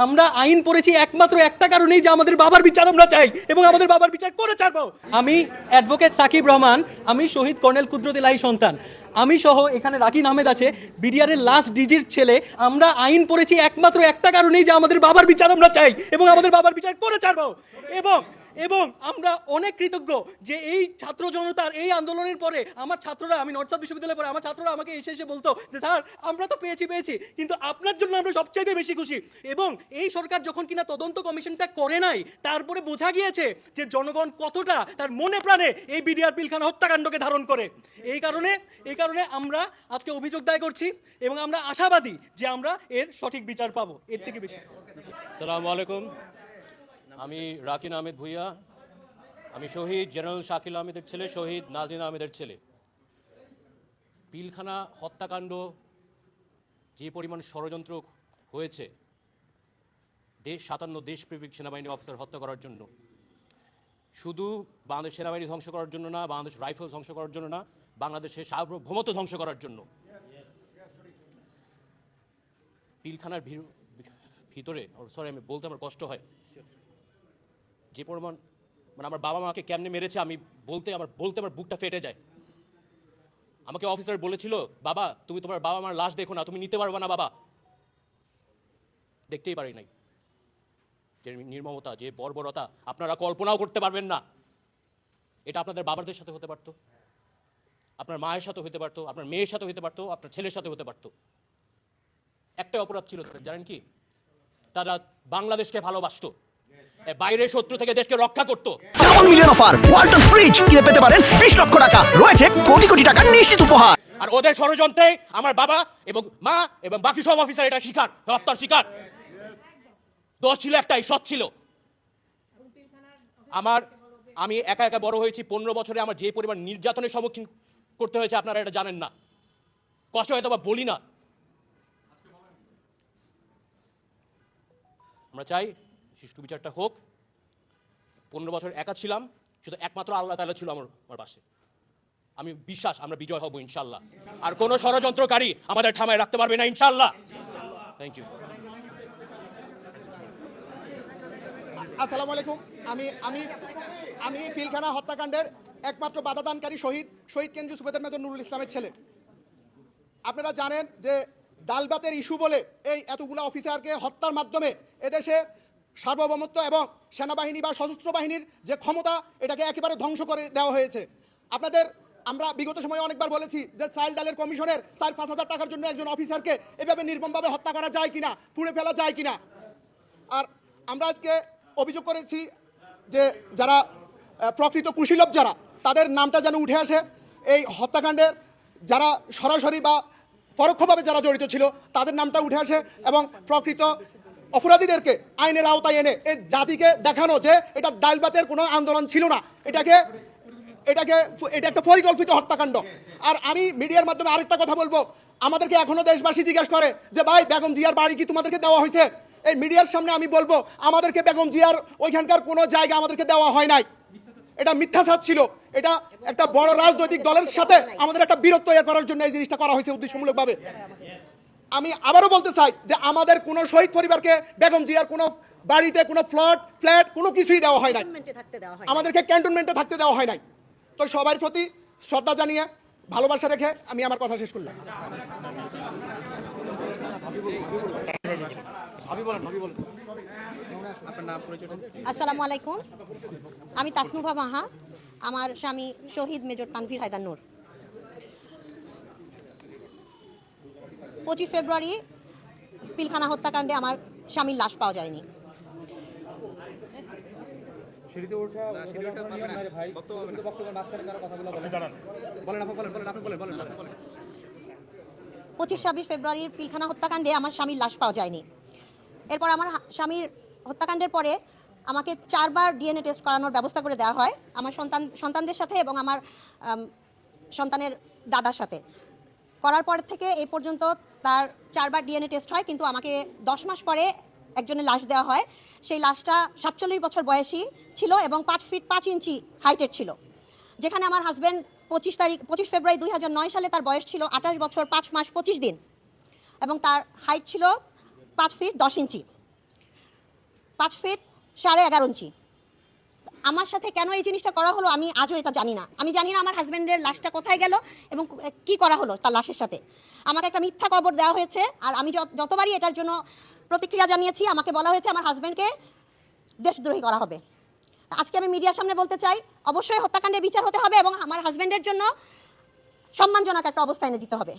আমরা আইন পড়েছি একমাত্র একটা কারণেই যে আমাদের বাবার বিচার আমরা চাই এবং আমাদের বাবার বিচার করে ছাড়বো। আমি অ্যাডভোকেট সাকিব রহমান, আমি শহীদ কর্নেল কুদরত ইলাহি সন্তান, আমি সহ এখানে রাকিন আহমেদ আছে, বিডিআরের লাস্ট ডিজির ছেলে। আমরা আইন পড়েছি একমাত্র একটা কারণেই যে আমাদের বাবার বিচার আমরা চাই এবং আমাদের বাবার বিচার করে ছাড়বো। এবং আমরা অনেক কৃতজ্ঞ যে এই ছাত্র জনতার এই আন্দোলনের পরে আমার ছাত্ররা, আমি নর্থ সাউথ বিশ্ববিদ্যালয়ে পড়ে, আমার ছাত্ররা আমাকে এসে বলতো যে স্যার আমরা তো পেয়েছি কিন্তু আপনার জন্য আমরা সবচাইতে বেশি খুশি। এবং এই সরকার যখন কিনা তদন্ত কমিশনটা করে নাই, তারপরে বোঝা গিয়েছে যে জনগণ কতটা তার মনে প্রাণে এই বিডিআর পিলখানা হত্যাকাণ্ডকে ধারণ করে। এই কারণে আমরা আজকে অভিযোগ দায় করছি এবং আমরা আশাবাদী যে আমরা এর সঠিক বিচার পাবো, এর থেকে বেশি। আসসালামু আলাইকুম, আমি রাকিন আহমেদ ভুইয়া, আমি শহীদ জেনারেল শাকিল আহমেদের ছেলে, শহীদ নাজনীন আহমেদের ছেলে। পিলখানা হত্যাকাণ্ড যে পরিমাণ ষড়যন্ত্র হয়েছে, 57 দেশপ্রেমিক সেনাবাহিনী অফিসার হত্যা করার জন্য, শুধু বাংলাদেশ সেনাবাহিনী ধ্বংস করার জন্য না, বাংলাদেশ রাইফেল ধ্বংস করার জন্য না, বাংলাদেশের সার্বভৌমত্ব ধ্বংস করার জন্য। পিলখানার ভিতরে আমি বলতে আমার কষ্ট হয়, যে পরিমাণ আমার বাবা মাকে কেমনে মেরেছে আমি বলতে আমার বুকটা ফেটে যায়। আমাকে অফিসার বলেছিল, বাবা তুমি তোমার বাবা মার লাশ দেখো না, তুমি নিতে পারবে না বাবা। দেখতেই পারি নাই। যে নির্মমতা, যে বর্বরতা আপনারা কল্পনাও করতে পারবেন না। এটা আপনাদের বাবাদের সাথে হতে পারতো, আপনার মায়ের সাথে হতে পারতো, আপনার মেয়ের সাথে হতে পারতো, আপনার ছেলের সাথে হতে পারতো। একটাই অপরাধ ছিল, জানেন কি? তারা বাংলাদেশকে ভালোবাসতো, বাইরের শত্রু থেকে দেশকে রক্ষা করতো। Double million offer, Walton fridge কিনে পেতে পারেন 20 লক্ষ টাকা, রয়েছে কোটি কোটি টাকার নিশ্চিত উপহার। আর ওদের ষড়যন্ত্রে আমার বাবা এবং মা এবং বাকি সব অফিসার এটা শিকার, হত্যার শিকার। দোষ ছিল একটাই, সৎ ছিল। আমি একা একা বড় হয়েছি, 15 বছরে আমার যে পরিমাণ নির্যাতনের সম্মুখীন করতে হয়েছে আপনারা এটা জানেন না। কষ্ট হয়তো বা বলি না। আমরা চাই সুষ্ঠু বিচারটা হোক। 15 বছর একা ছিলাম, শুধু একমাত্র আল্লাহ তাআলা ছিল আমার পাশে। আমি বিশ্বাস আমরা বিজয় হব ইনশাল্লাহ। আর কোন ষড়যন্ত্রকারী আমাদের থামায় রাখতে পারবে না ইনশাল্লাহ। Thank you. আসসালামু আলাইকুম, আমি পিলখানা হত্যাকাণ্ডের একমাত্র বাধাদানকারী শহীদ কেন্দ্রীয় সুবেদার মেজর নুরুল ইসলামের ছেলে। আপনারা জানেন যে ডালবাতের ইস্যু বলে এই এতগুলো অফিসারকে হত্যার মাধ্যমে এদেশে সার্বভৌমত্ব এবং সেনাবাহিনী বা সশস্ত্র বাহিনীর যে ক্ষমতা, এটাকে একেবারে ধ্বংস করে দেওয়া হয়েছে। আমরা বিগত সময়ে অনেকবার বলেছি যে চাল ডালের কমিশনের 4-5 হাজার টাকার জন্য একজন অফিসারকে এভাবে নির্মমভাবে হত্যা করা যায় কিনা, পুড়ে ফেলা যায় কিনা। আর আমরা আজকে অভিযোগ করেছি যে যারা প্রকৃত কুশীলব, যারা তাদের নামটা যেন উঠে আসে। এই হত্যাকাণ্ডের যারা সরাসরি বা পরোক্ষভাবে যারা জড়িত ছিল তাদের নামটা উঠে আসে এবং প্রকৃত অপরাধীদেরকে আইনের আওতায় এনে এই জাতিকে দেখানো যে এটা ডালবাতের কোনো আন্দোলন ছিল না, এটা একটা পরিকল্পিত হত্যাকাণ্ড। আর আমি মিডিয়ার মাধ্যমে আরেকটা কথা বলবো, আমাদেরকে এখনো দেশবাসী জিজ্ঞাসা করে যে ভাই বেগম জিয়ার বাড়ি কি তোমাদেরকে দেওয়া হয়েছে? এই মিডিয়ার সামনে আমি বলবো আমাদেরকে বেগম জিয়ার ওইখানকার কোনো জায়গা আমাদেরকে দেওয়া হয় নাই। এটা মিথ্যাচার ছিল। এটা একটা বড় রাজনৈতিক দলের সাথে আমাদের একটা বীরত্ব করার জন্য এই জিনিসটা করা হয়েছে উদ্দেশ্যমূলকভাবে। আমি আবারও বলতে চাই যে আমাদের কোনো শহীদ পরিবারকে বেগম জিয়ার কোনো বাড়িতে কোনো ফ্ল্যাট কোনো কিছুই দেওয়া হয় নাই, আমাদেরকে ক্যান্টনমেন্টে থাকতে দেওয়া হয় নাই। তো সবার প্রতি শ্রদ্ধা জানিয়ে ভালোবাসা রেখে আমি আমার কথা শেষ করলাম। আসসালামু আলাইকুম, আমি তাসনুভা মাহা, আমার স্বামী শহীদ মেজর তানভীর হায়দার নূর। 25 ফেব্রুয়ারি পিলখানা হত্যাকাণ্ডে আমার স্বামীর লাশ পাওয়া যায়নি। পঁচিশ 26 ফেব্রুয়ারির পিলখানা হত্যাকাণ্ডে আমার স্বামীর লাশ পাওয়া যায়নি। এরপর আমার স্বামীর হত্যাকাণ্ডের পরে আমাকে 4 বার ডিএনএ টেস্ট করানোর ব্যবস্থা করে দেওয়া হয় আমার সন্তানদের সাথে এবং আমার সন্তানের দাদার সাথে। করার পর থেকে এই পর্যন্ত তার 4 বার ডিএনএ টেস্ট হয়, কিন্তু আমাকে 10 মাস পরে একজনের লাশ দেওয়া হয়। সেই লাশটা 47 বছর বয়সী ছিল এবং 5 ফিট 5 ইঞ্চি হাইটের ছিল, যেখানে আমার হাজব্যান্ড 25 ফেব্রুয়ারি 2009 সালে তার বয়স ছিল 28 বছর 5 মাস 25 দিন এবং তার হাইট ছিল 5 ফিট 10 ইঞ্চি। 5 ফিট 11.5 ইঞ্চি। আমার সাথে কেন এই জিনিসটা করা হলো আমি আজও এটা জানি না। আমি জানি না আমার হাজব্যান্ডের লাশটা কোথায় গেল এবং কি করা হলো তার লাশের সাথে। আমাকে একটা মিথ্যা খবর দেওয়া হয়েছে, আর আমি যতবারই এটার জন্য প্রতিক্রিয়া জানিয়েছি আমাকে বলা হয়েছে আমার হাজব্যান্ডকে দেশদ্রোহী করা হবে। আজকে আমি মিডিয়ার সামনে বলতে চাই, অবশ্যই হত্যাকাণ্ডের বিচার হতে হবে এবং আমার হাজব্যান্ডের জন্য সম্মানজনক একটা অবস্থা এনে দিতে হবে।